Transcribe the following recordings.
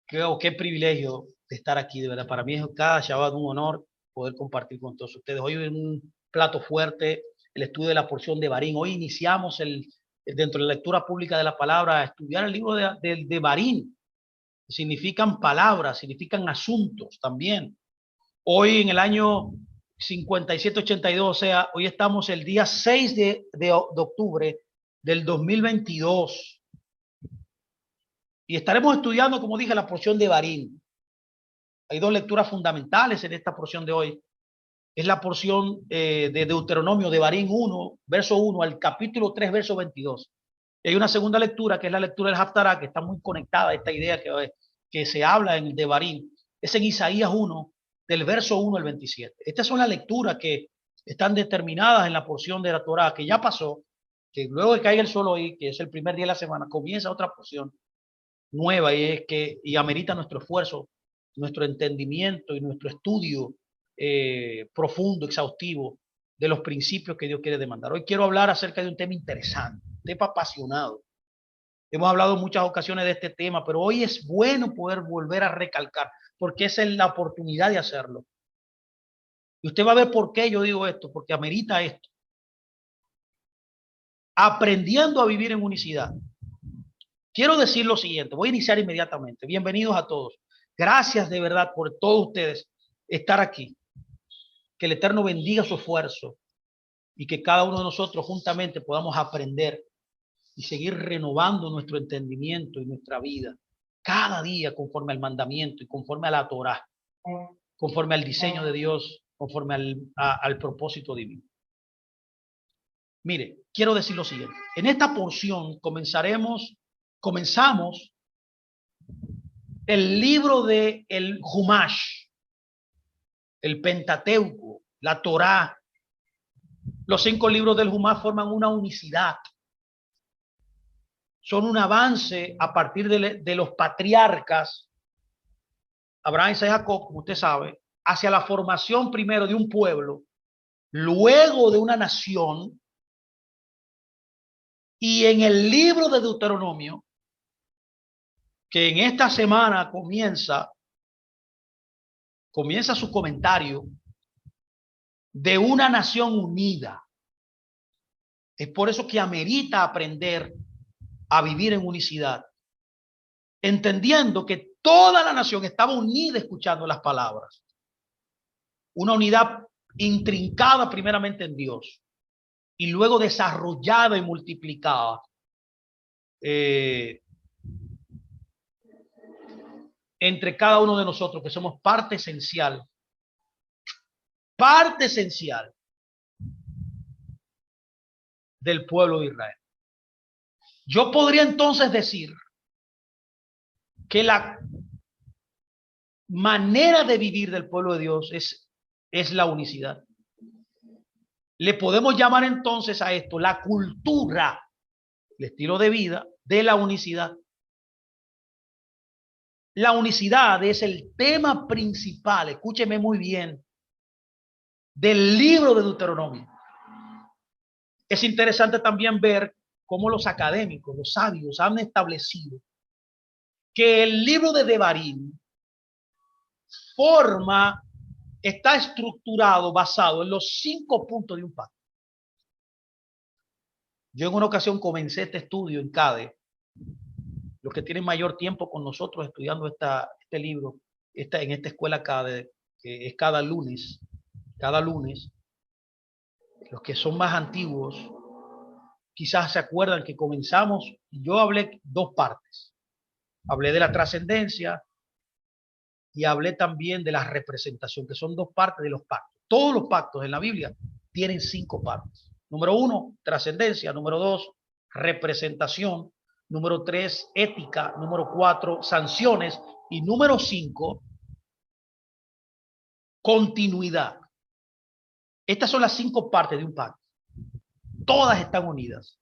Qué privilegio de estar aquí, de verdad. Para mí es cada Shabbat un honor poder compartir con todos ustedes. Hoy en un plato fuerte, el estudio de la porción de Barín. Hoy iniciamos dentro de la lectura pública de la palabra, a estudiar el libro de Barín. Significan palabras, significan asuntos también. Hoy en el año 5782, o sea, hoy estamos el día 6 de octubre del 2022. Y estaremos estudiando, como dije, la porción de Barín. Hay dos lecturas fundamentales en esta porción de hoy. Es la porción de Deuteronomio de Barín 1, verso 1, al capítulo 3, verso 22. Y hay una segunda lectura, que es la lectura del Haftarah, que está muy conectada a esta idea que se habla en el de Barín. Es en Isaías 1, del verso 1 al 27. Estas son las lecturas que están determinadas en la porción de la Torah, que ya pasó, que luego de que caiga el sol hoy, que es el primer día de la semana, comienza otra porción nueva y amerita nuestro esfuerzo, nuestro entendimiento y nuestro estudio profundo, exhaustivo de los principios que Dios quiere demandar. Hoy quiero hablar acerca de un tema interesante, un tema apasionado. Hemos hablado en muchas ocasiones de este tema, pero hoy es bueno poder volver a recalcar, porque esa es la oportunidad de hacerlo. Y usted va a ver por qué yo digo esto, porque amerita esto. Aprendiendo a vivir en unicidad. Quiero decir lo siguiente, voy a iniciar inmediatamente. Bienvenidos a todos. Gracias de verdad por todos ustedes estar aquí. Que el Eterno bendiga su esfuerzo y que cada uno de nosotros juntamente podamos aprender y seguir renovando nuestro entendimiento y nuestra vida cada día conforme al mandamiento y conforme a la Torah, conforme al diseño de Dios, conforme al propósito divino. Mire, quiero decir lo siguiente. En esta porción comenzamos el libro de el Humash, el Pentateuco, la Torá. Los 5 libros del Humash forman una unicidad. Son un avance a partir de los patriarcas, Abraham, Isaac y Jacob, como usted sabe, hacia la formación primero de un pueblo, luego de una nación, y en el libro de Deuteronomio, que en esta semana comienza su comentario de una nación unida. Es por eso que amerita aprender a vivir en unicidad, entendiendo que toda la nación estaba unida escuchando las palabras. Una unidad intrincada primeramente en Dios y luego desarrollada y multiplicada entre cada uno de nosotros, que somos parte esencial del pueblo de Israel. Yo podría entonces decir que la manera de vivir del pueblo de Dios es la unicidad. Le podemos llamar entonces a esto la cultura, el estilo de vida de la unicidad. La unicidad es el tema principal, escúcheme muy bien, del libro de Deuteronomio. Es interesante también ver cómo los académicos, los sabios, han establecido que el libro de Devarim está estructurado basado en los 5 puntos de un pacto. Yo en una ocasión comencé este estudio en CADE. Los que tienen mayor tiempo con nosotros estudiando este libro, en esta escuela CADE, que es cada lunes. Los que son más antiguos, quizás se acuerdan que comenzamos, yo hablé 2 partes. Hablé de la trascendencia y hablé también de la representación, que son 2 partes de los pactos. Todos los pactos en la Biblia tienen 5 partes. Número 1, trascendencia. Número 2, representación. Número 3, ética. Número 4, sanciones. Y número 5, continuidad. Estas son las 5 partes de un pacto. Todas están unidas.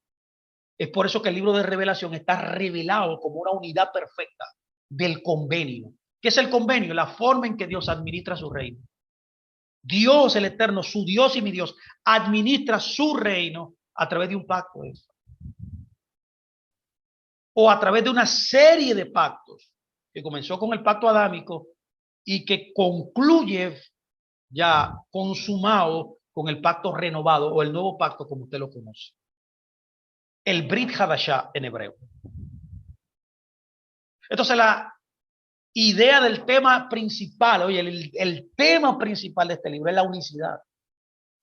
Es por eso que el libro de Revelación está revelado como una unidad perfecta del convenio. ¿Qué es el convenio? La forma en que Dios administra su reino. Dios, el Eterno, su Dios y mi Dios, administra su reino a través de un pacto. O a través de una serie de pactos que comenzó con el pacto adámico y que concluye ya consumado con el pacto renovado o el nuevo pacto como usted lo conoce. El Brit Hadashah en hebreo. Entonces la idea del tema principal, oye, el tema principal de este libro es la unicidad.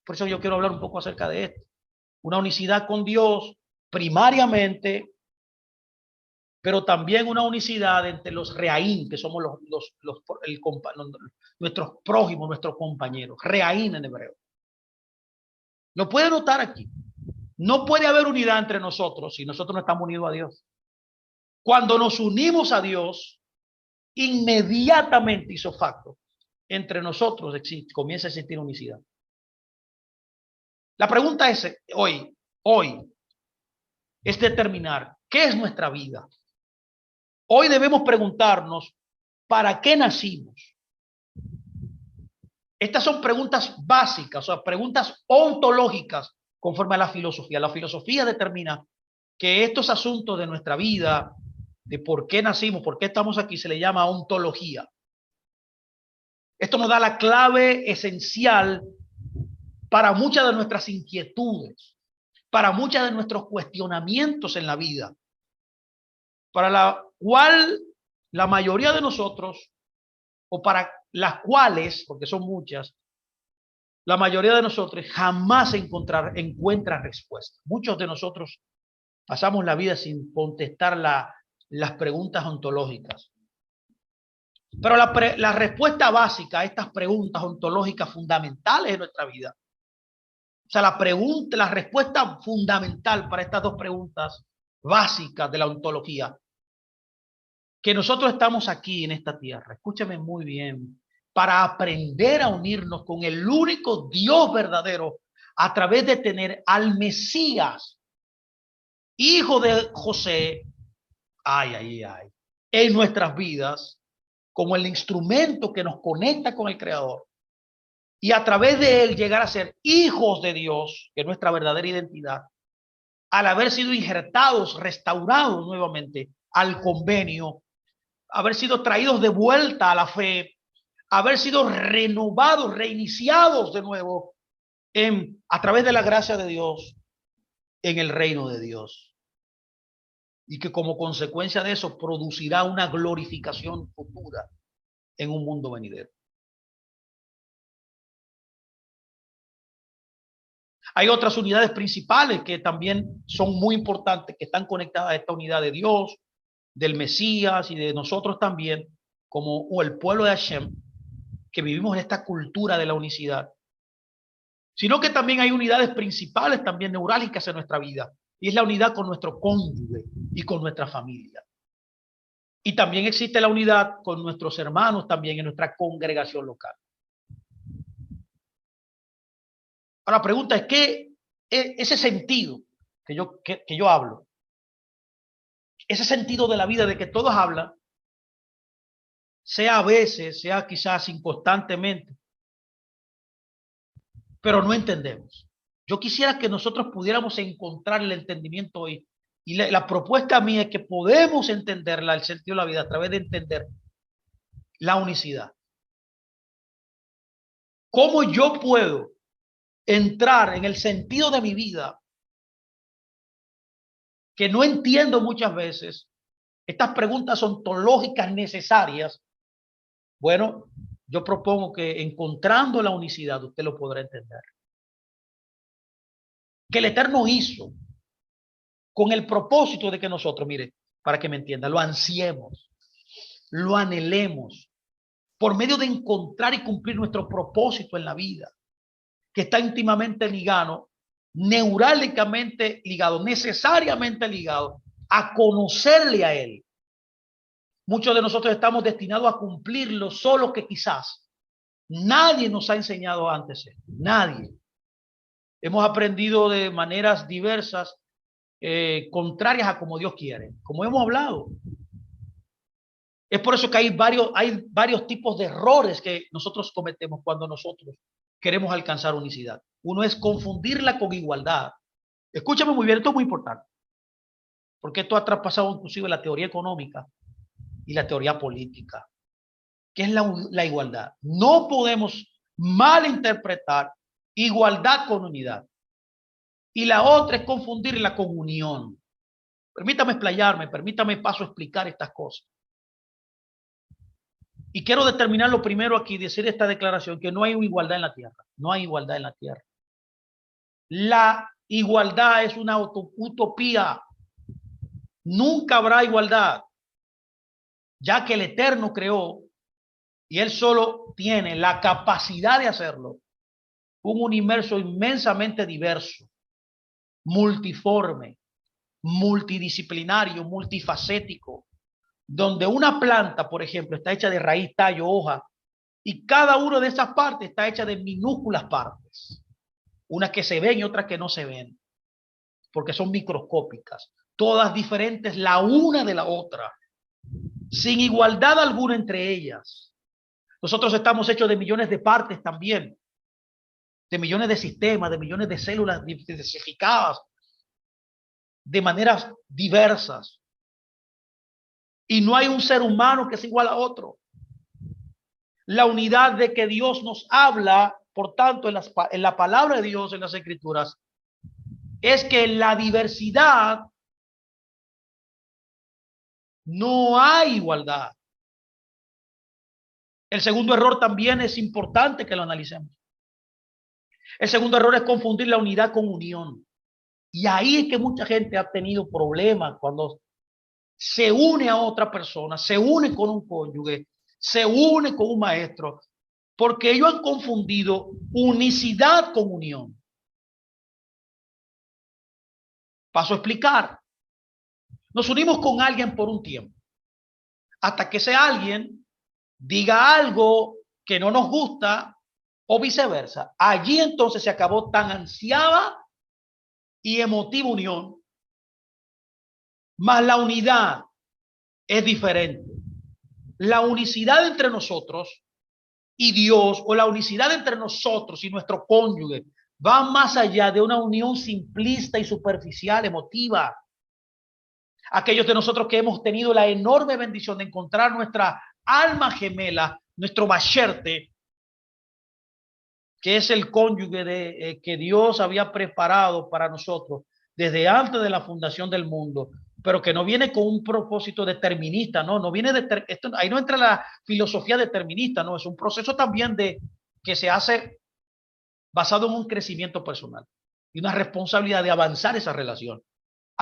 Por eso yo quiero hablar un poco acerca de esto. Una unicidad con Dios primariamente, pero también una unicidad entre los reaín, que somos nuestros prójimos, nuestros compañeros. Reaín en hebreo. Lo puede notar aquí. No puede haber unidad entre nosotros si nosotros no estamos unidos a Dios. Cuando nos unimos a Dios, inmediatamente hizo facto. Entre nosotros comienza a existir unicidad. La pregunta es hoy, es determinar qué es nuestra vida. Hoy debemos preguntarnos, ¿para qué nacimos? Estas son preguntas básicas, o sea, preguntas ontológicas conforme a la filosofía. La filosofía determina que estos asuntos de nuestra vida, de por qué nacimos, por qué estamos aquí, se le llama ontología. Esto nos da la clave esencial para muchas de nuestras inquietudes, para muchos de nuestros cuestionamientos en la vida, para la cual la mayoría de nosotros, o para las cuales, porque son muchas, la mayoría de nosotros jamás encuentra respuesta. Muchos de nosotros pasamos la vida sin contestar las preguntas ontológicas. Pero la respuesta básica a estas preguntas ontológicas fundamentales de nuestra vida, o sea, la respuesta fundamental para estas dos preguntas básicas de la ontología, que nosotros estamos aquí en esta tierra, escúchame muy bien, para aprender a unirnos con el único Dios verdadero a través de tener al Mesías, hijo de José, en nuestras vidas, como el instrumento que nos conecta con el Creador, y a través de él llegar a ser hijos de Dios, que es nuestra verdadera identidad, al haber sido injertados, restaurados nuevamente al convenio, haber sido traídos de vuelta a la fe, haber sido renovados, reiniciados de nuevo a través de la gracia de Dios en el reino de Dios. Y que como consecuencia de eso producirá una glorificación futura en un mundo venidero. Hay otras unidades principales que también son muy importantes, que están conectadas a esta unidad de Dios, del Mesías y de nosotros también, como el pueblo de Hashem, que vivimos en esta cultura de la unicidad. Sino que también hay unidades principales también neurálgicas en nuestra vida, y es la unidad con nuestro cónyuge y con nuestra familia. Y también existe la unidad con nuestros hermanos también en nuestra congregación local. Ahora la pregunta es, ¿qué ese sentido que yo hablo? Ese sentido de la vida de que todos hablan, sea a veces, sea quizás inconstantemente, pero no entendemos. Yo quisiera que nosotros pudiéramos encontrar el entendimiento hoy. Y la propuesta mía es que podemos entenderla, el sentido de la vida, a través de entender la unicidad. ¿Cómo yo puedo entrar en el sentido de mi vida que no entiendo muchas veces? Estas preguntas ontológicas necesarias. Bueno, yo propongo que encontrando la unicidad usted lo podrá entender. Que el Eterno hizo con el propósito de que nosotros, mire, para que me entienda, lo ansiemos, lo anhelemos, por medio de encontrar y cumplir nuestro propósito en la vida, que está íntimamente ligado, neurálgicamente ligado, necesariamente ligado a conocerle a Él. Muchos de nosotros estamos destinados a cumplirlo, solo que quizás nadie nos ha enseñado antes. Nadie. Hemos aprendido de maneras diversas, contrarias a como Dios quiere, como hemos hablado. Es por eso que hay varios tipos de errores que nosotros cometemos cuando nosotros queremos alcanzar unicidad. Uno es confundirla con igualdad. Escúchame muy bien, esto es muy importante, porque esto ha traspasado inclusive la teoría económica. y la teoría política. ¿Qué es la igualdad? No podemos malinterpretar igualdad con unidad. Y la otra es confundirla con unión. Permítame explayarme, permítame paso a explicar estas cosas. Y quiero determinar lo primero aquí, decir esta declaración, que no hay igualdad en la tierra. No hay igualdad en la tierra. La igualdad es una utopía. Nunca habrá igualdad, ya que el Eterno creó, y Él solo tiene la capacidad de hacerlo, un universo inmensamente diverso, multiforme, multidisciplinario, multifacético, donde una planta, por ejemplo, está hecha de raíz, tallo, hoja, y cada una de esas partes está hecha de minúsculas partes, unas que se ven y otras que no se ven, porque son microscópicas, todas diferentes la una de la otra, sin igualdad alguna entre ellas. Nosotros estamos hechos de millones de partes también, de millones de sistemas, de millones de células diversificadas, de maneras diversas. Y no hay un ser humano que sea igual a otro. La unidad de que Dios nos habla, por tanto, en la palabra de Dios, en las Escrituras, es que en la diversidad no hay igualdad. El segundo error también es importante que lo analicemos. El segundo error es confundir la unidad con unión. Y ahí es que mucha gente ha tenido problemas cuando se une a otra persona, se une con un cónyuge, se une con un maestro, porque ellos han confundido unicidad con unión. Paso a explicar. Nos unimos con alguien por un tiempo, hasta que ese alguien diga algo que no nos gusta o viceversa. Allí entonces se acabó tan ansiada y emotiva unión, más la unidad es diferente. La unicidad entre nosotros y Dios, o la unicidad entre nosotros y nuestro cónyuge, va más allá de una unión simplista y superficial, emotiva. Aquellos de nosotros que hemos tenido la enorme bendición de encontrar nuestra alma gemela, nuestro macherte, que es el cónyuge que Dios había preparado para nosotros desde antes de la fundación del mundo, pero que no viene con un propósito determinista, no viene esto, ahí no entra la filosofía determinista, no, es un proceso también que se hace basado en un crecimiento personal y una responsabilidad de avanzar esa relación.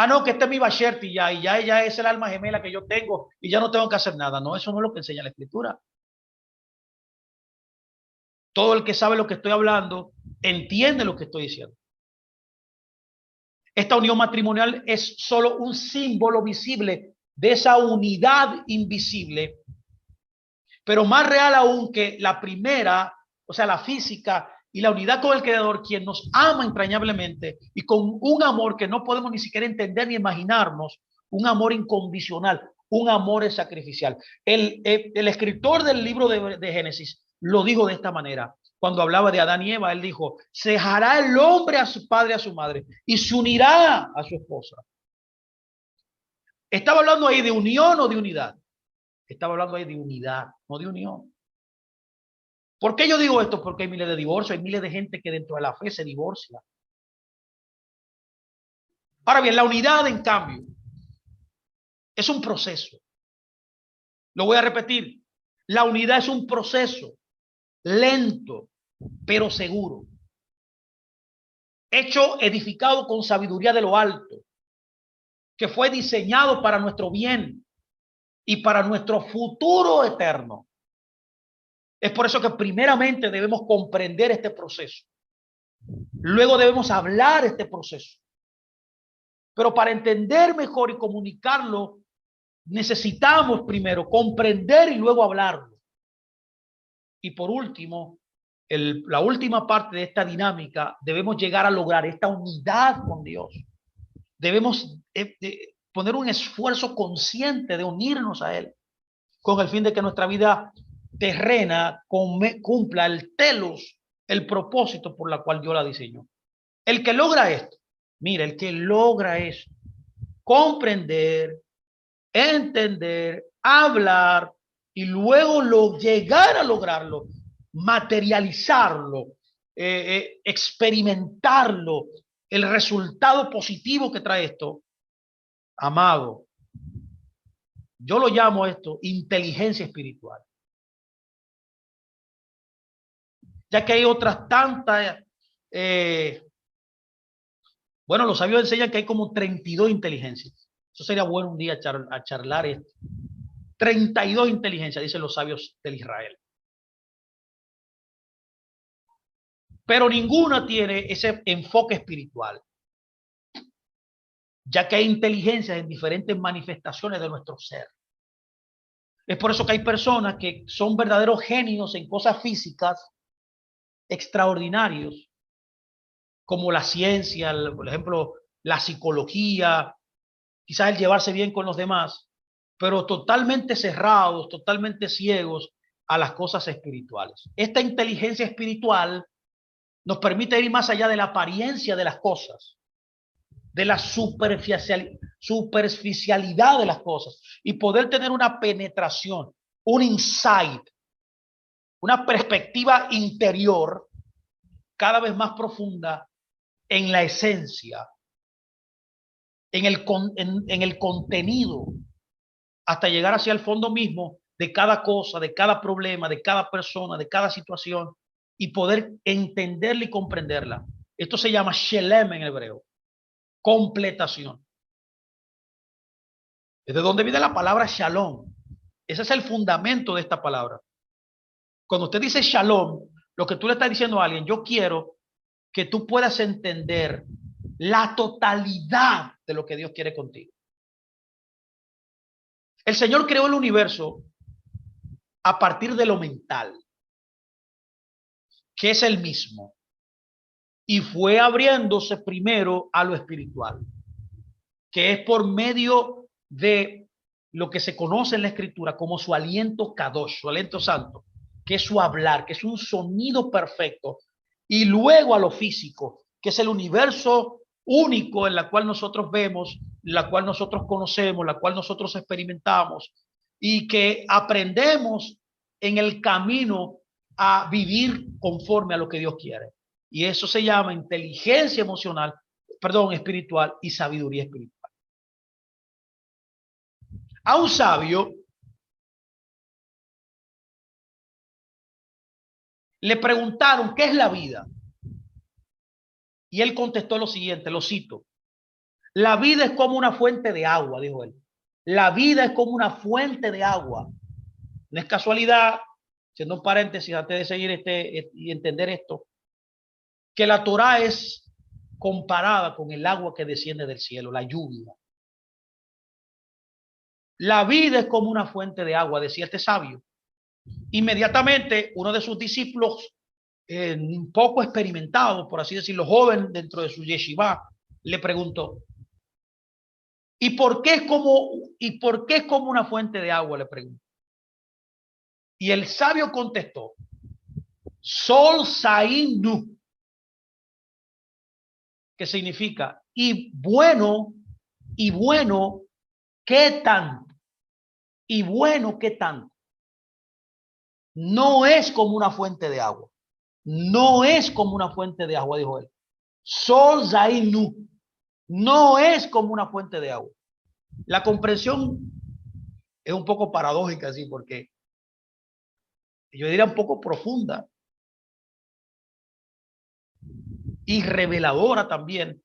No, que este es mi bacherte y ya ella es el alma gemela que yo tengo y ya no tengo que hacer nada. No, eso no es lo que enseña la Escritura. Todo el que sabe lo que estoy hablando entiende lo que estoy diciendo. Esta unión matrimonial es solo un símbolo visible de esa unidad invisible, pero más real aún que la primera, o sea, la física y la unidad con el Creador, quien nos ama entrañablemente y con un amor que no podemos ni siquiera entender ni imaginarnos, un amor incondicional, un amor sacrificial. El escritor del libro de Génesis lo dijo de esta manera. Cuando hablaba de Adán y Eva, él dijo, se dejará el hombre a su padre y a su madre y se unirá a su esposa. ¿Estaba hablando ahí de unión o de unidad? Estaba hablando ahí de unidad, no de unión. ¿Por qué yo digo esto? Porque hay miles de divorcios, hay miles de gente que dentro de la fe se divorcia. Ahora bien, la unidad, en cambio, es un proceso. Lo voy a repetir. La unidad es un proceso lento, pero seguro. Hecho, edificado con sabiduría de lo alto, que fue diseñado para nuestro bien y para nuestro futuro eterno. Es por eso que primeramente debemos comprender este proceso. Luego debemos hablar este proceso. Pero para entender mejor y comunicarlo, necesitamos primero comprender y luego hablarlo. Y por último, la última parte de esta dinámica, debemos llegar a lograr esta unidad con Dios. Debemos poner un esfuerzo consciente de unirnos a Él, con el fin de que nuestra vida terrena cumpla el telos, el propósito por la cual Dios la diseñó. El que logra esto, mira, el que logra eso, comprender, entender hablar y luego llegar a lograrlo, materializarlo, experimentarlo, el resultado positivo que trae esto, amado, yo lo llamo esto inteligencia espiritual. Ya que hay otras tantas, bueno, los sabios enseñan que hay como 32 inteligencias. Eso sería bueno un día charlar esto. 32 inteligencias, dicen los sabios del Israel. Pero ninguna tiene ese enfoque espiritual, ya que hay inteligencias en diferentes manifestaciones de nuestro ser. Es por eso que hay personas que son verdaderos genios en cosas físicas extraordinarios, como la ciencia, por ejemplo, la psicología, quizás el llevarse bien con los demás, pero totalmente cerrados, totalmente ciegos a las cosas espirituales. Esta inteligencia espiritual nos permite ir más allá de la apariencia de las cosas, de la superficialidad de las cosas y poder tener una penetración, un insight, una perspectiva interior cada vez más profunda en la esencia, en el contenido, hasta llegar hacia el fondo mismo de cada cosa, de cada problema, de cada persona, de cada situación y poder entenderla y comprenderla. Esto se llama shelem en hebreo, completación. ¿De dónde viene la palabra shalom? Ese es el fundamento de esta palabra. Cuando usted dice shalom, lo que tú le estás diciendo a alguien, yo quiero que tú puedas entender la totalidad de lo que Dios quiere contigo. El Señor creó el universo a partir de lo mental, que es el mismo, y fue abriéndose primero a lo espiritual, que es por medio de lo que se conoce en la escritura como su aliento kadosh, su aliento santo, que es su hablar, que es un sonido perfecto, y luego a lo físico, que es el universo único en la cual nosotros vemos, la cual nosotros conocemos, la cual nosotros experimentamos, y que aprendemos en el camino a vivir conforme a lo que Dios quiere. Y eso se llama inteligencia emocional, perdón, espiritual y sabiduría espiritual. A un sabio le preguntaron qué es la vida. Y él contestó lo siguiente, lo cito. La vida es como una fuente de agua, dijo él. La vida es como una fuente de agua. No es casualidad, siendo un paréntesis antes de seguir y entender esto, que la Torá es comparada con el agua que desciende del cielo, la lluvia. La vida es como una fuente de agua, decía este sabio. Inmediatamente uno de sus discípulos, un poco experimentado, por así decirlo, joven dentro de su yeshiva, le preguntó, ¿y por qué es como una fuente de agua? Le preguntó. Y el sabio contestó, Sol Sain Nu, que significa y bueno, ¿qué tanto? Y bueno, ¿qué tanto? No es como una fuente de agua. No es como una fuente de agua, dijo él. Sol Sain Nu. No es como una fuente de agua. La comprensión es un poco paradójica, así, porque yo diría un poco profunda y reveladora también.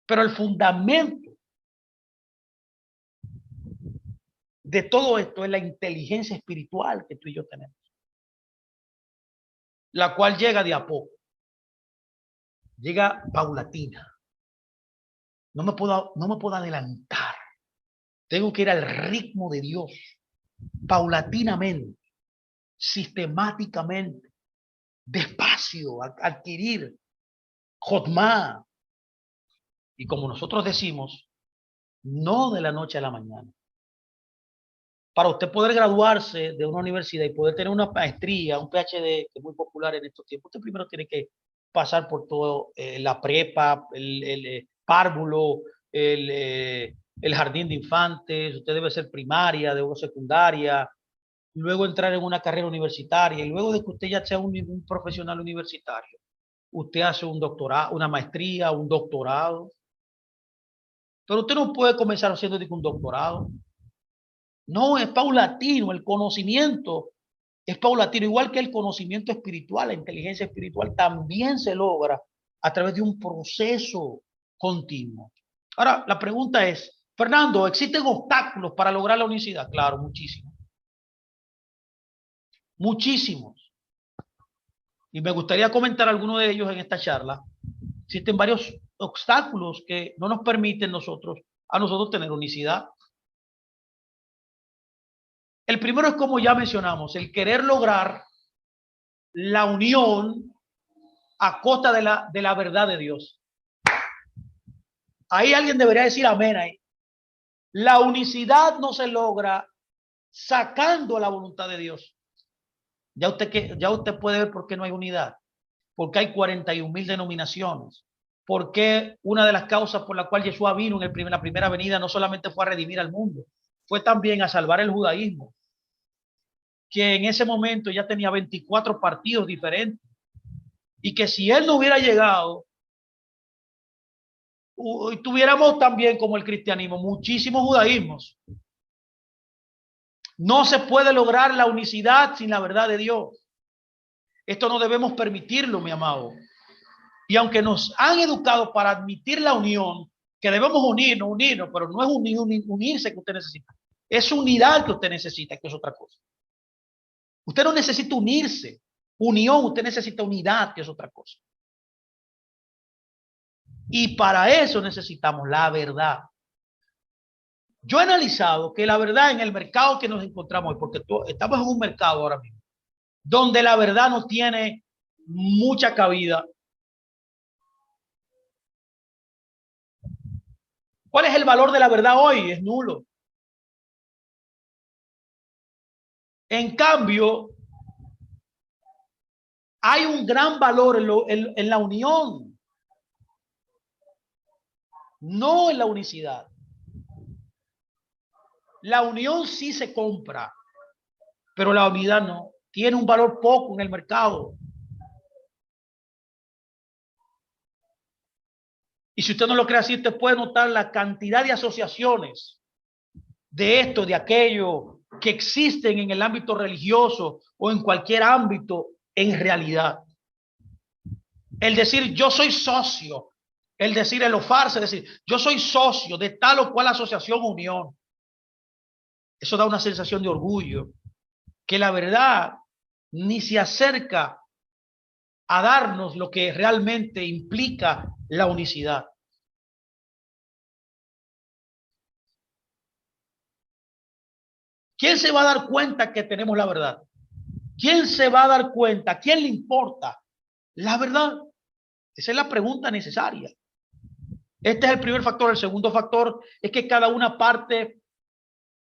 Pero el fundamento de todo esto es la inteligencia espiritual que tú y yo tenemos, la cual llega de a poco, llega paulatina. No me puedo adelantar. Tengo que ir al ritmo de Dios, paulatinamente, sistemáticamente, despacio, adquirir jotma. Y como nosotros decimos, no de la noche a la mañana. Para usted poder graduarse de una universidad y poder tener una maestría, un PhD, que es muy popular en estos tiempos, usted primero tiene que pasar por todo la prepa, el párvulo, el jardín de infantes, usted debe ser primaria, debe ser secundaria, luego entrar en una carrera universitaria, y luego de que usted ya sea un profesional universitario, usted hace un doctorado, una maestría, un doctorado. Pero usted no puede comenzar haciendo un doctorado. No, es paulatino, el conocimiento es paulatino, igual que el conocimiento espiritual, la inteligencia espiritual también se logra a través de un proceso continuo. Ahora, la pregunta es, Fernando, ¿existen obstáculos para lograr la unicidad? Claro, muchísimos. Muchísimos. Y me gustaría comentar algunos de ellos en esta charla. Existen varios obstáculos que no nos permiten a nosotros tener unicidad. El primero es, como ya mencionamos, el querer lograr la unión a costa de la verdad de Dios. Ahí alguien debería decir amén ahí. La unicidad no se logra sacando la voluntad de Dios. Ya usted puede ver por qué no hay unidad. Porque hay 41,000 denominaciones. Porque una de las causas por la cual Yeshua vino en la primera venida no solamente fue a redimir al mundo, fue también a salvar el judaísmo, que en ese momento ya tenía 24 partidos diferentes. Y que si él no hubiera llegado, tuviéramos también, como el cristianismo, muchísimos judaísmos. No se puede lograr la unicidad sin la verdad de Dios. Esto no debemos permitirlo, mi amado. Y aunque nos han educado para admitir la unión, que debemos unirnos, pero no es unirse que usted necesita. Es unidad que usted necesita, que es otra cosa. Usted no necesita unirse. Unión, usted necesita unidad, que es otra cosa. Y para eso necesitamos la verdad. Yo he analizado que la verdad en el mercado que nos encontramos hoy, porque estamos en un mercado ahora mismo, donde la verdad no tiene mucha cabida. ¿Cuál es el valor de la verdad hoy? Es nulo. En cambio, hay un gran valor en la unión, no en la unicidad. La unión sí se compra, pero la unidad no. Tiene un valor poco en el mercado. Y si usted no lo cree así, usted puede notar la cantidad de asociaciones de esto, de aquello, que existen en el ámbito religioso o en cualquier ámbito en realidad. El decir yo soy socio, el decir el ofarse, decir yo soy socio de tal o cual asociación o unión. Eso da una sensación de orgullo, que la verdad ni se acerca a darnos lo que realmente implica la unicidad. ¿Quién se va a dar cuenta que tenemos la verdad? ¿Quién se va a dar cuenta? ¿A quién le importa la verdad? Esa es la pregunta necesaria. Este es el primer factor. El segundo factor es que cada una parte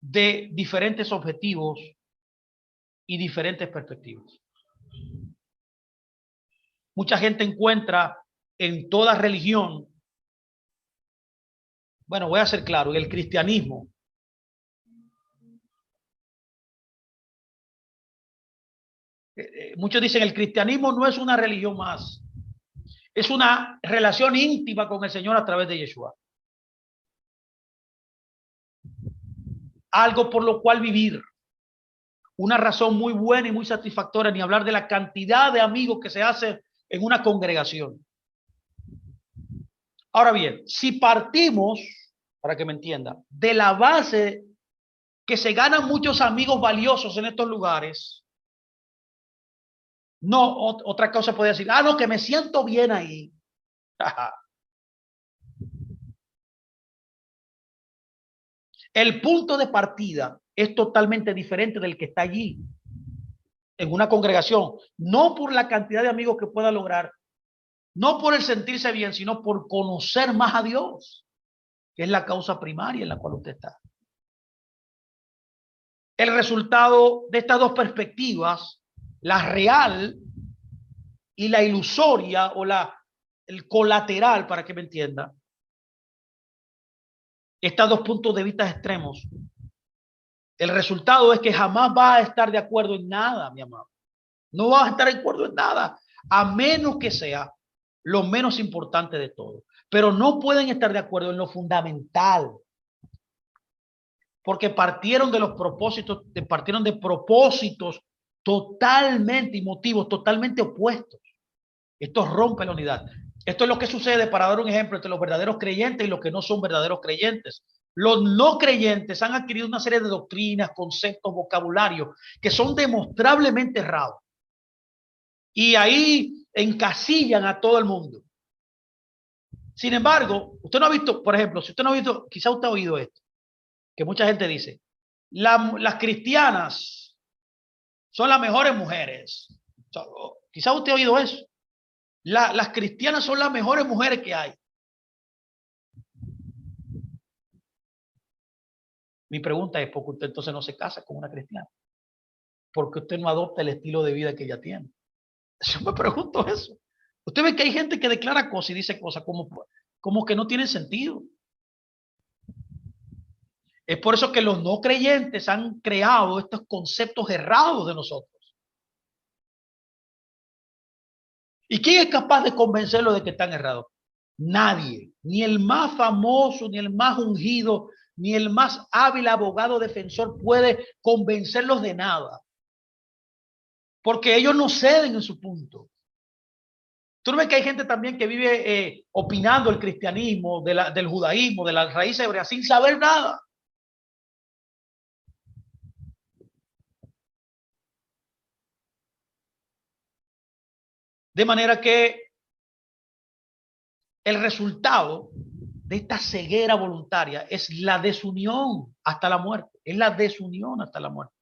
de diferentes objetivos y diferentes perspectivas. Mucha gente encuentra en toda religión, bueno, voy a ser claro, en el cristianismo, muchos dicen el cristianismo no es una religión más, es una relación íntima con el Señor a través de Yeshua. Algo por lo cual vivir. Una razón muy buena y muy satisfactoria, ni hablar de la cantidad de amigos que se hace en una congregación. Ahora bien, si partimos, para que me entienda, de la base que se ganan muchos amigos valiosos en estos lugares, no, otra cosa puede decir, no, que me siento bien ahí. El punto de partida es totalmente diferente del que está allí, en una congregación, no por la cantidad de amigos que pueda lograr, no por el sentirse bien, sino por conocer más a Dios, que es la causa primaria en la cual usted está. El resultado de estas dos perspectivas, la real y la ilusoria o el colateral, para que me entienda, estos dos puntos de vista extremos, el resultado es que jamás vas a estar de acuerdo en nada, mi amado. No vas a estar de acuerdo en nada, a menos que sea lo menos importante de todo. Pero no pueden estar de acuerdo en lo fundamental, porque partieron de propósitos totalmente y motivos totalmente opuestos. Esto rompe la unidad. Esto es lo que sucede, para dar un ejemplo, entre los verdaderos creyentes y los que no son verdaderos creyentes. Los no creyentes han adquirido una serie de doctrinas, conceptos, vocabularios que son demostrablemente errados. Y ahí encasillan a todo el mundo. Sin embargo, usted no ha visto, por ejemplo, si usted no ha visto, quizá usted ha oído esto, que mucha gente dice, las cristianas son las mejores mujeres. O sea, quizá usted ha oído eso. Las cristianas son las mejores mujeres que hay. Mi pregunta es, ¿por qué usted entonces no se casa con una cristiana? ¿Por qué usted no adopta el estilo de vida que ella tiene? Yo me pregunto eso. Usted ve que hay gente que declara cosas y dice cosas como que no tienen sentido. Es por eso que los no creyentes han creado estos conceptos errados de nosotros. ¿Y quién es capaz de convencerlos de que están errados? Nadie, ni el más famoso, ni el más ungido, ni el más hábil abogado defensor puede convencerlos de nada. Porque ellos no ceden en su punto. Tú no ves que hay gente también que vive opinando el cristianismo, del judaísmo, de las raíces hebreas, sin saber nada. De manera que el resultado de esta ceguera voluntaria es la desunión hasta la muerte. Es la desunión hasta la muerte.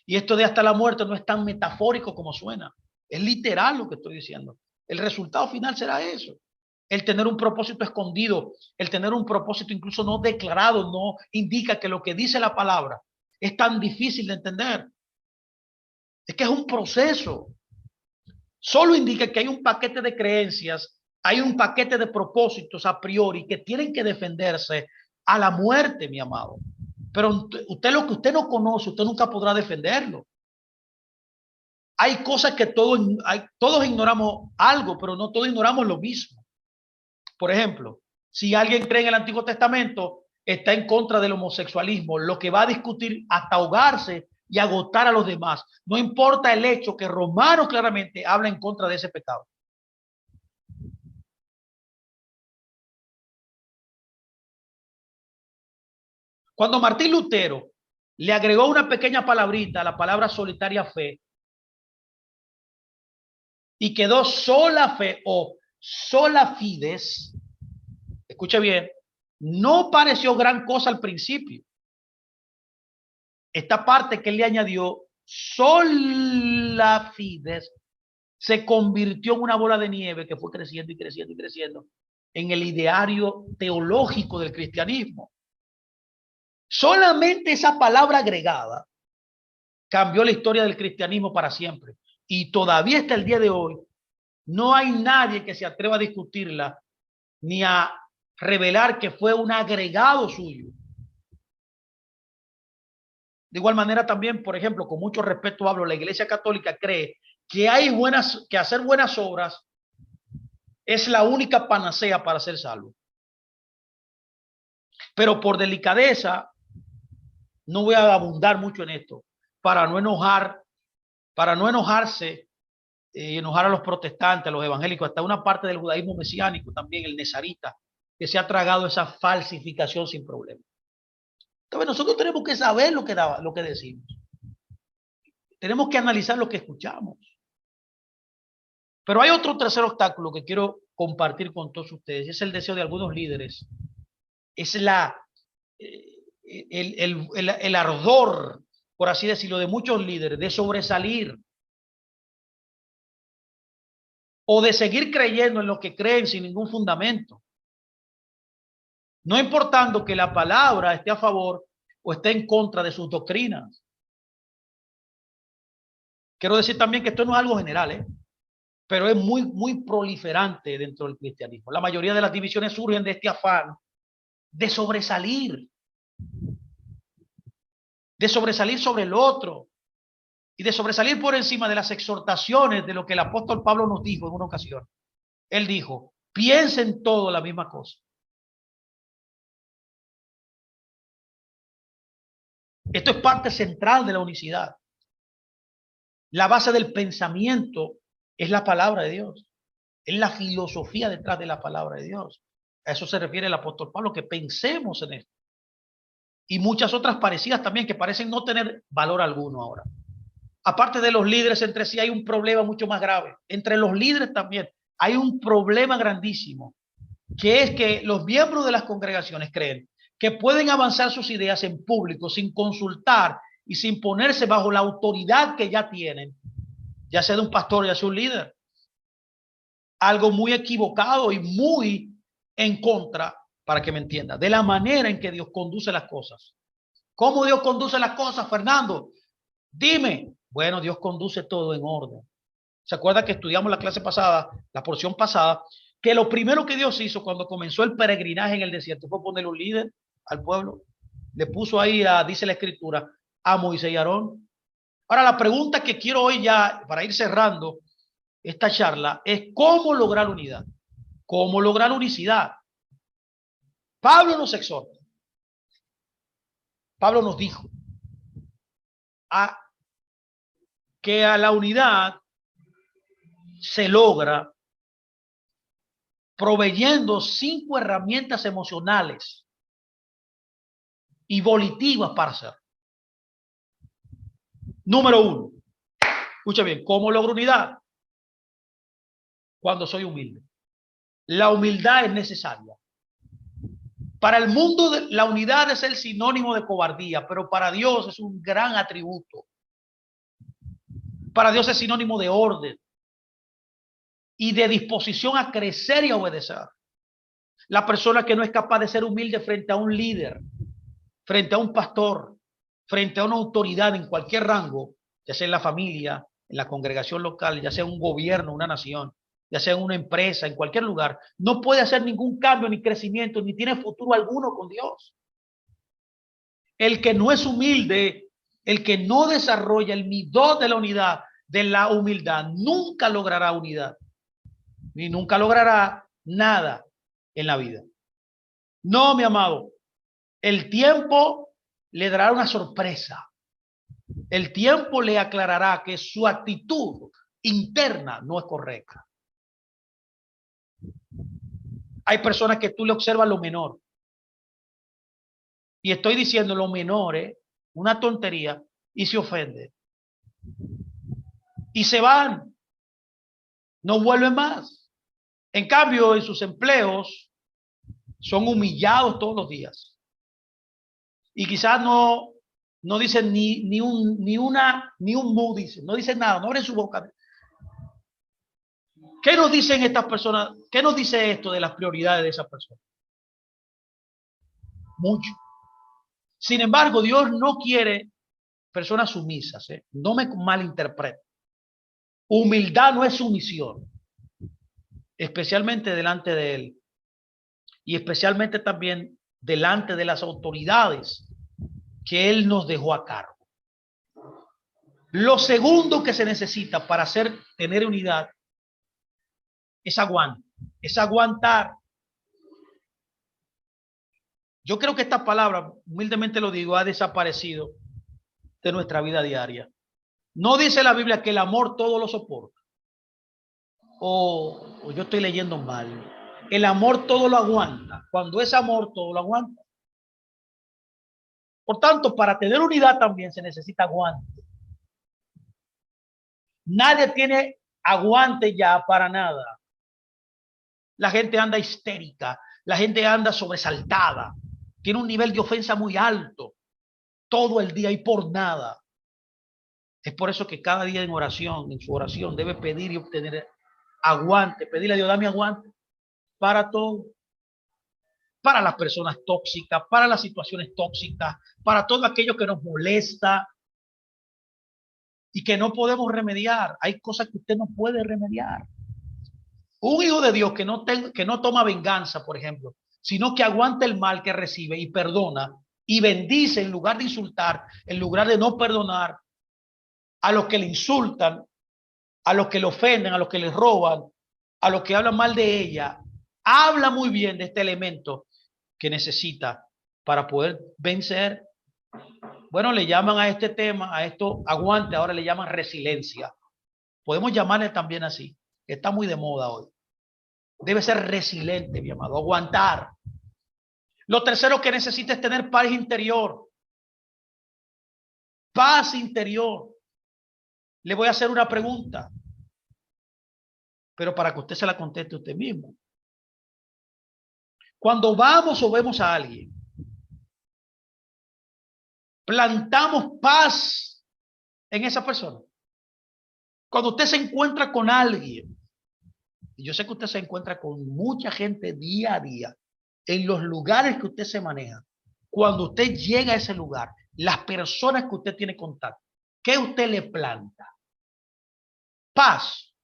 Y esto de hasta la muerte no es tan metafórico como suena. Es literal lo que estoy diciendo. El resultado final será eso. El tener un propósito escondido, el tener un propósito incluso no declarado, no indica que lo que dice la palabra es tan difícil de entender. Es que es un proceso. Solo indica que hay un paquete de creencias, hay un paquete de propósitos a priori que tienen que defenderse a la muerte, mi amado. Pero usted, lo que usted no conoce, usted nunca podrá defenderlo. Hay cosas que todos ignoramos algo, pero no todos ignoramos lo mismo. Por ejemplo, si alguien cree en el Antiguo Testamento, está en contra del homosexualismo, lo que va a discutir hasta ahogarse y agotar a los demás. No importa el hecho que Romanos claramente habla en contra de ese pecado. Cuando Martín Lutero le agregó una pequeña palabrita a la palabra solitaria fe y quedó sola fe o sola fides, escuche bien, no pareció gran cosa al principio. Esta parte que él le añadió, sola fides, se convirtió en una bola de nieve que fue creciendo y creciendo y creciendo en el ideario teológico del cristianismo. Solamente esa palabra agregada cambió la historia del cristianismo para siempre. Y todavía hasta el día de hoy, no hay nadie que se atreva a discutirla ni a revelar que fue un agregado suyo. De igual manera también, por ejemplo, con mucho respeto hablo, la Iglesia Católica cree que hacer buenas obras es la única panacea para ser salvo. Pero por delicadeza, no voy a abundar mucho en esto, para no enojarse y enojar a los protestantes, a los evangélicos, hasta una parte del judaísmo mesiánico también, el nezarita, que se ha tragado esa falsificación sin problema. Entonces nosotros tenemos que saber lo que decimos. Tenemos que analizar lo que escuchamos. Pero hay otro tercer obstáculo que quiero compartir con todos ustedes, y es el deseo de algunos líderes. Es el ardor, por así decirlo, de muchos líderes de sobresalir o de seguir creyendo en lo que creen sin ningún fundamento. No importando que la palabra esté a favor o esté en contra de sus doctrinas. Quiero decir también que esto no es algo general, pero es muy proliferante dentro del cristianismo. La mayoría de las divisiones surgen de este afán de sobresalir sobre el otro y de sobresalir por encima de las exhortaciones de lo que el apóstol Pablo nos dijo en una ocasión. Él dijo, piensen todo la misma cosa. Esto es parte central de la unicidad. La base del pensamiento es la palabra de Dios. Es la filosofía detrás de la palabra de Dios. A eso se refiere el apóstol Pablo, que pensemos en esto. Y muchas otras parecidas también que parecen no tener valor alguno ahora. Aparte de los líderes entre sí, hay un problema mucho más grave. Entre los líderes también hay un problema grandísimo, que es que los miembros de las congregaciones creen que pueden avanzar sus ideas en público sin consultar y sin ponerse bajo la autoridad que ya tienen, ya sea de un pastor, ya sea un líder. Algo muy equivocado y muy en contra, para que me entienda, de la manera en que Dios conduce las cosas. ¿Cómo Dios conduce las cosas, Fernando? Dime. Bueno, Dios conduce todo en orden. ¿Se acuerda que estudiamos la clase pasada, la porción pasada, que lo primero que Dios hizo cuando comenzó el peregrinaje en el desierto fue ponerle un líder al pueblo? Le puso ahí, dice la escritura, a Moisés y Aarón. Ahora, la pregunta que quiero hoy ya, para ir cerrando esta charla, es cómo lograr unidad, cómo lograr unicidad. Pablo nos exhorta. Pablo nos dijo que a la unidad se logra proveyendo 5 herramientas emocionales y volitivas para hacer. Número 1. Escucha bien, ¿cómo logro unidad? Cuando soy humilde. La humildad es necesaria. Para el mundo, la unidad es el sinónimo de cobardía, pero para Dios es un gran atributo. Para Dios es sinónimo de orden y de disposición a crecer y a obedecer. La persona que no es capaz de ser humilde frente a un líder, frente a un pastor, frente a una autoridad en cualquier rango, ya sea en la familia, en la congregación local, ya sea un gobierno, una nación, ya sea en una empresa, en cualquier lugar, no puede hacer ningún cambio ni crecimiento, ni tiene futuro alguno con Dios. El que no es humilde, el que no desarrolla el midot de la unidad, de la humildad, nunca logrará unidad, ni nunca logrará nada en la vida. No, mi amado, el tiempo le dará una sorpresa. El tiempo le aclarará que su actitud interna no es correcta. Hay personas que tú le observas lo menor. Y estoy diciendo lo menor, una tontería, y se ofende. Y se van. No vuelven más. En cambio, en sus empleos son humillados todos los días. Y quizás no dicen ni un mu, dicen, no dicen nada, no abren su boca. ¿Qué nos dicen estas personas? ¿Qué nos dice esto de las prioridades de esas personas? Mucho. Sin embargo, Dios no quiere personas sumisas, no me malinterprete. Humildad no es sumisión, especialmente delante de Él y especialmente también delante de las autoridades que Él nos dejó a cargo. Lo segundo que se necesita para tener unidad es aguantar. Yo creo que esta palabra, humildemente lo digo, ha desaparecido de nuestra vida diaria. No dice la Biblia que el amor todo lo soporta. O yo estoy leyendo mal. El amor todo lo aguanta. Cuando es amor, todo lo aguanta. Por tanto, para tener unidad también se necesita aguante. Nadie tiene aguante ya para nada. La gente anda histérica, la gente anda sobresaltada, tiene un nivel de ofensa muy alto todo el día y por nada. Es por eso que cada día en oración, en su oración, debe pedir y obtener aguante, pedirle a Dios, dame aguante para todo. Para las personas tóxicas, para las situaciones tóxicas, para todo aquello que nos molesta y que no podemos remediar. Hay cosas que usted no puede remediar. Un hijo de Dios que no toma venganza, por ejemplo, sino que aguanta el mal que recibe y perdona y bendice en lugar de insultar, en lugar de no perdonar a los que le insultan, a los que le ofenden, a los que le roban, a los que hablan mal de ella, habla muy bien de este elemento que necesita para poder vencer. Bueno, le llaman a este tema, a esto aguante, ahora le llaman resiliencia. Podemos llamarle también así, está muy de moda hoy. Debe ser resiliente, mi amado, aguantar. Lo tercero que necesita es tener paz interior. Paz interior. Le voy a hacer una pregunta, pero para que usted se la conteste usted mismo. Cuando vamos o vemos a alguien, plantamos paz en esa persona. Cuando usted se encuentra con alguien, y yo sé que usted se encuentra con mucha gente día a día, en los lugares que usted se maneja, cuando usted llega a ese lugar, las personas que usted tiene contacto, ¿qué usted le planta? Paz.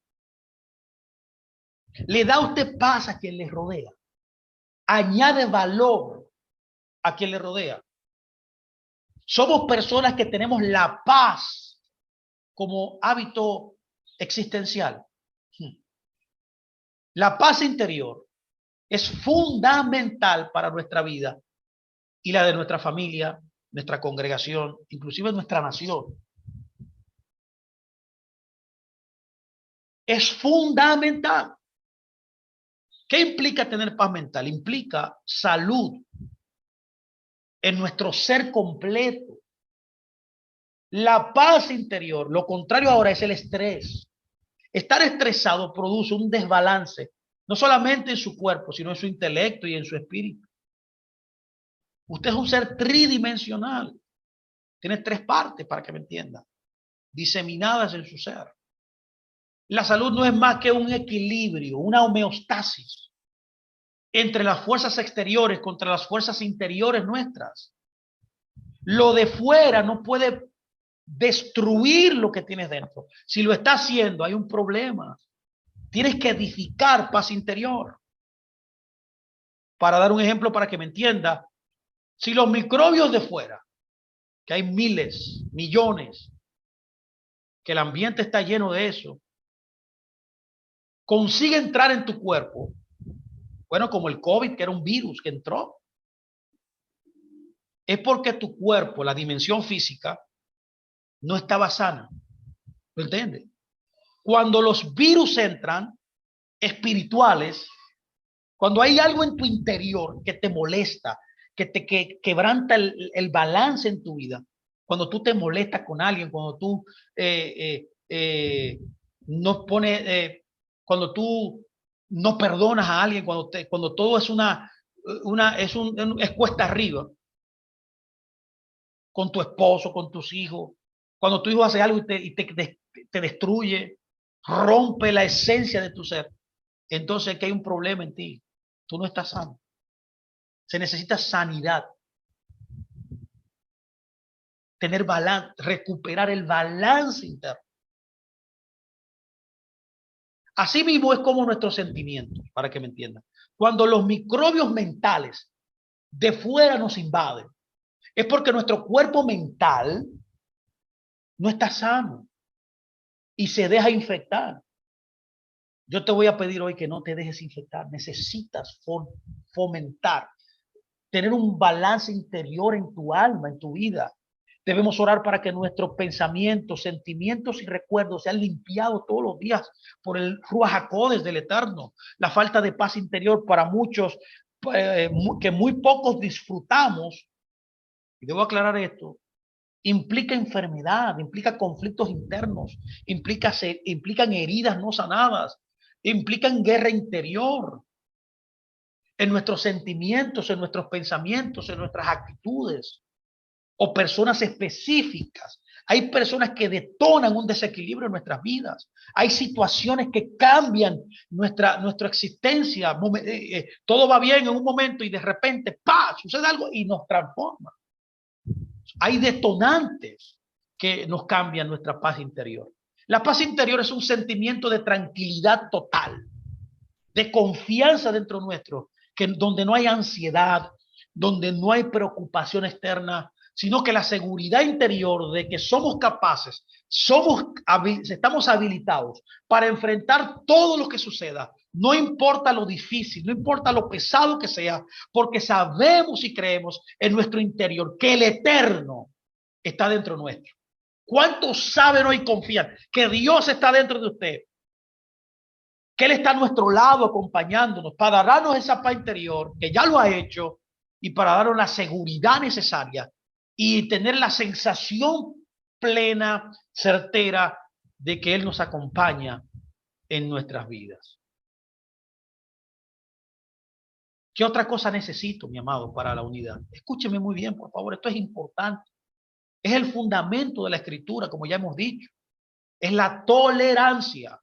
Le da usted paz a quien le rodea. Añade valor a quien le rodea. Somos personas que tenemos la paz como hábito existencial. La paz interior es fundamental para nuestra vida y la de nuestra familia, nuestra congregación, inclusive nuestra nación. Es fundamental. ¿Qué implica tener paz mental? Implica salud en nuestro ser completo. La paz interior, lo contrario ahora es el estrés. Estar estresado produce un desbalance, no solamente en su cuerpo, sino en su intelecto y en su espíritu. Usted es un ser tridimensional. Tiene tres partes, para que me entienda, diseminadas en su ser. La salud no es más que un equilibrio, una homeostasis entre las fuerzas exteriores contra las fuerzas interiores nuestras. Lo de fuera no puede destruir lo que tienes dentro. Si lo está haciendo, hay un problema. Tienes que edificar paz interior. Para dar un ejemplo para que me entienda, si los microbios de fuera, que hay miles, millones, que el ambiente está lleno de eso, consigue entrar en tu cuerpo, bueno, como el COVID, que era un virus que entró, es porque tu cuerpo, la dimensión física, no estaba sana. ¿Lo entiendes? Cuando los virus entran, espirituales, cuando hay algo en tu interior que te molesta, que quebranta el balance en tu vida, cuando tú te molestas con alguien, cuando tú no pones, cuando tú no perdonas a alguien, cuando todo es es cuesta arriba, con tu esposo, con tus hijos, cuando tu hijo hace algo y te destruye, rompe la esencia de tu ser, entonces aquí hay un problema en ti. Tú no estás sano. Se necesita sanidad. Tener balance, recuperar el balance interno. Así mismo es como nuestros sentimientos, para que me entiendan. Cuando los microbios mentales de fuera nos invaden, es porque nuestro cuerpo mental no está sano y se deja infectar. Yo te voy a pedir hoy que no te dejes infectar. Necesitas fomentar, tener un balance interior en tu alma, en tu vida. Debemos orar para que nuestros pensamientos, sentimientos y recuerdos sean limpiados todos los días por el Ruach HaKodesh del Eterno. La falta de paz interior para muchos, que muy pocos disfrutamos, y debo aclarar esto, implica enfermedad, implica conflictos internos, implican heridas no sanadas, implican guerra interior en nuestros sentimientos, en nuestros pensamientos, en nuestras actitudes, o personas específicas. Hay personas que detonan un desequilibrio en nuestras vidas. Hay situaciones que cambian nuestra existencia. Todo va bien en un momento y de repente, ¡pah!, sucede algo y nos transforma. Hay detonantes que nos cambian nuestra paz interior. La paz interior es un sentimiento de tranquilidad total, de confianza dentro nuestro, donde no hay ansiedad, donde no hay preocupación externa, sino que la seguridad interior de que somos capaces, estamos habilitados para enfrentar todo lo que suceda. No importa lo difícil, no importa lo pesado que sea, porque sabemos y creemos en nuestro interior que el eterno está dentro nuestro. ¿Cuántos saben hoy confían que Dios está dentro de usted? Que Él está a nuestro lado acompañándonos para darnos esa paz interior, que ya lo ha hecho, y para darnos la seguridad necesaria y tener la sensación plena, certera de que Él nos acompaña en nuestras vidas. ¿Qué otra cosa necesito, mi amado, para la unidad? Escúcheme muy bien, por favor, esto es importante. Es el fundamento de la Escritura, como ya hemos dicho. Es la tolerancia.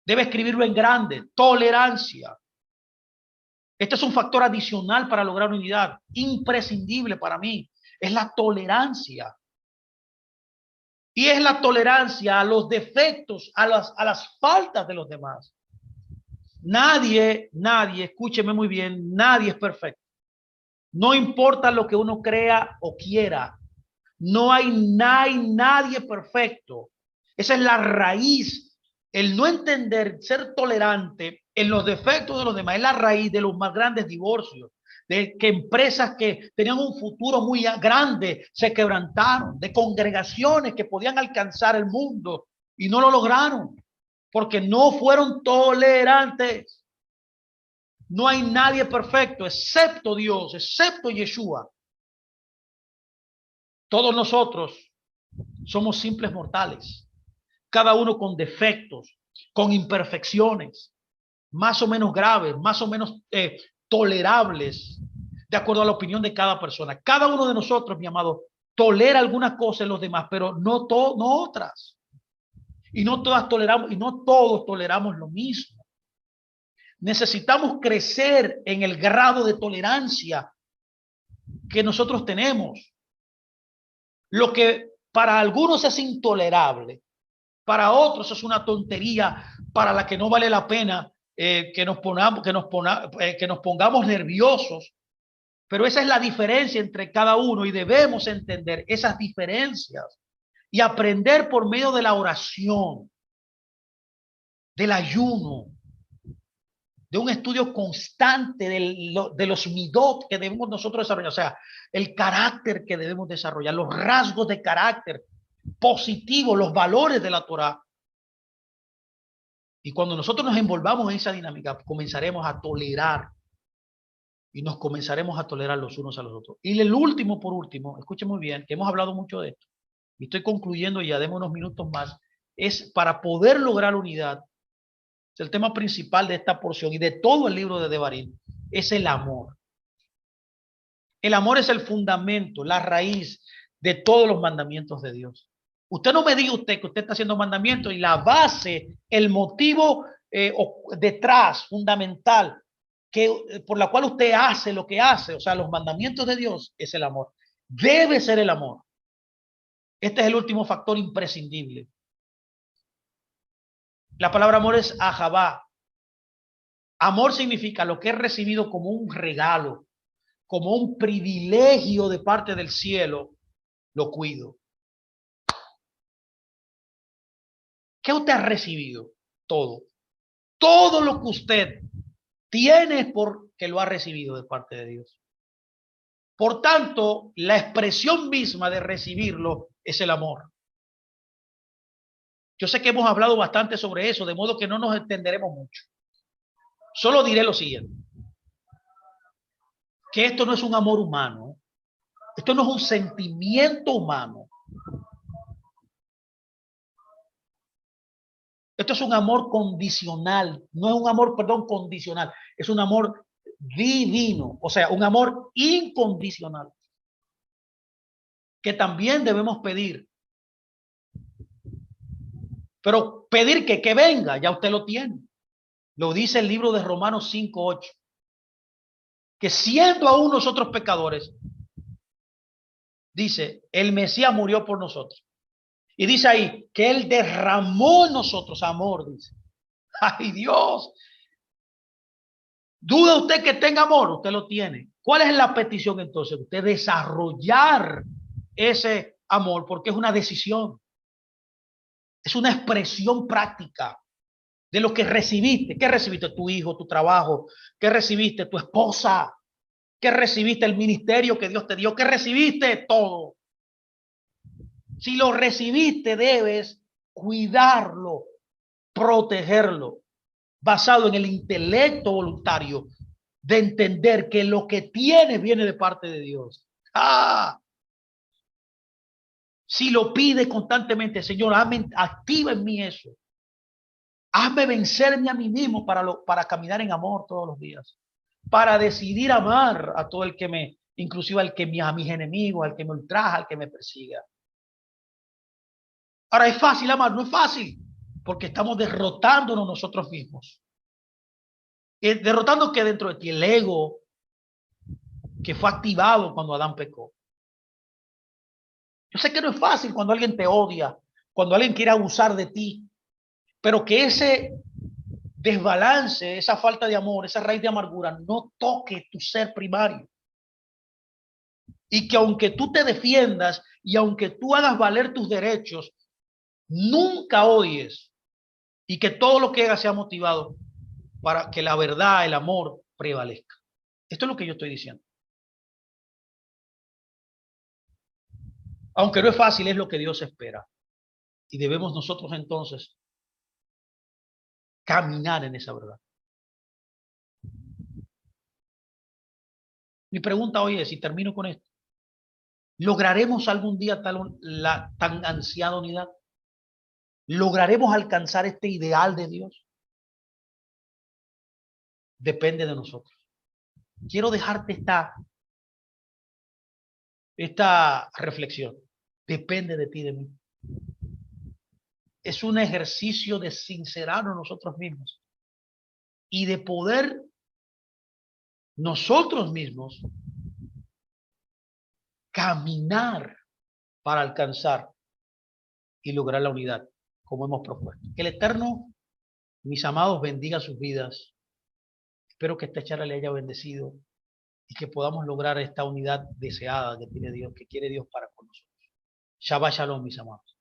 Debe escribirlo en grande, tolerancia. Este es un factor adicional para lograr unidad, imprescindible para mí. Es la tolerancia. Y es la tolerancia a los defectos, a las faltas de los demás. Nadie, escúcheme muy bien, nadie es perfecto. No importa lo que uno crea o quiera. No hay nadie perfecto. Esa es la raíz. El no entender, ser tolerante en los defectos de los demás, es la raíz de los más grandes divorcios. De que empresas que tenían un futuro muy grande se quebrantaron, de congregaciones que podían alcanzar el mundo y no lo lograron, porque no fueron tolerantes. No hay nadie perfecto, excepto Dios, excepto Yeshua. Todos nosotros somos simples mortales, cada uno con defectos, con imperfecciones, más o menos graves, más o menos tolerables, de acuerdo a la opinión de cada persona. Cada uno de nosotros, mi amado, tolera algunas cosas en los demás, pero no otras. Y no todas toleramos, y no todos toleramos lo mismo. Necesitamos crecer en el grado de tolerancia que nosotros tenemos. Lo que para algunos es intolerable, para otros es una tontería para la que no vale la pena que nos pongamos nerviosos. Pero esa es la diferencia entre cada uno y debemos entender esas diferencias y aprender por medio de la oración, del ayuno, de un estudio constante de los midot que debemos nosotros desarrollar, o sea, el carácter que debemos desarrollar, los rasgos de carácter positivos, los valores de la Torah. Y cuando nosotros nos envolvamos en esa dinámica, comenzaremos a tolerar y nos comenzaremos a tolerar los unos a los otros. Y el último, por último, escuchen muy bien, que hemos hablado mucho de esto, y estoy concluyendo ya, demos unos minutos más, es para poder lograr unidad. Es el tema principal de esta porción y de todo el libro de Devarim, es el amor. El amor es el fundamento, la raíz de todos los mandamientos de Dios. Usted no me diga usted que usted está haciendo mandamientos y la base, el motivo detrás, fundamental, por la cual usted hace lo que hace, o sea, los mandamientos de Dios, es el amor. Debe ser el amor. Este es el último factor imprescindible. La palabra amor es ahabá. Amor significa lo que es recibido como un regalo, como un privilegio de parte del cielo, lo cuido. ¿Qué usted ha recibido? Todo. Todo lo que usted tiene es porque lo ha recibido de parte de Dios. Por tanto, la expresión misma de recibirlo es el amor. Yo sé que hemos hablado bastante sobre eso, de modo que no nos entenderemos mucho. Solo diré lo siguiente, que esto no es un amor humano, esto no es un sentimiento humano. Esto es un amor condicional, no es un amor, perdón, condicional, es un amor divino, o sea, un amor incondicional, que también debemos pedir. Pero pedir que venga, ya usted lo tiene. Lo dice el libro de Romanos 5:8. Que siendo aún nosotros pecadores, dice, el Mesías murió por nosotros. Y dice ahí que Él derramó en nosotros amor, dice. ¡Ay, Dios! ¿Duda usted que tenga amor? Usted lo tiene. ¿Cuál es la petición entonces? Usted desarrollar ese amor porque es una decisión. Es una expresión práctica de lo que recibiste. ¿Qué recibiste? Tu hijo, tu trabajo. ¿Qué recibiste? Tu esposa. ¿Qué recibiste? El ministerio que Dios te dio. ¿Qué recibiste? Todo. Si lo recibiste, debes cuidarlo, protegerlo, basado en el intelecto voluntario de entender que lo que tienes viene de parte de Dios. Si lo pide constantemente, Señor, activa en mí eso. Hazme vencerme a mí mismo para caminar en amor todos los días. Para decidir amar a todo el que inclusive a mis enemigos, al que me ultraja, al que me persiga. Ahora, ¿es fácil amar? No es fácil, porque estamos derrotándonos nosotros mismos. Derrotando que dentro de ti el ego que fue activado cuando Adán pecó. Yo sé que no es fácil cuando alguien te odia, cuando alguien quiere abusar de ti, pero que ese desbalance, esa falta de amor, esa raíz de amargura no toque tu ser primario. Y que aunque tú te defiendas y aunque tú hagas valer tus derechos, nunca odies y que todo lo que hagas sea motivado para que la verdad, el amor prevalezca. Esto es lo que yo estoy diciendo. Aunque no es fácil, es lo que Dios espera. Y debemos nosotros entonces caminar en esa verdad. Mi pregunta hoy es, y termino con esto, ¿lograremos algún día la tan ansiada unidad? ¿Lograremos alcanzar este ideal de Dios? Depende de nosotros. Quiero dejarte esta reflexión. Depende de ti, de mí. Es un ejercicio de sincerarnos nosotros mismos y de poder nosotros mismos caminar para alcanzar y lograr la unidad, como hemos propuesto. Que el Eterno, mis amados, bendiga sus vidas. Espero que esta charla le haya bendecido y que podamos lograr esta unidad deseada que tiene Dios, que quiere Dios para con nosotros. Shabbat Shalom, mis amados.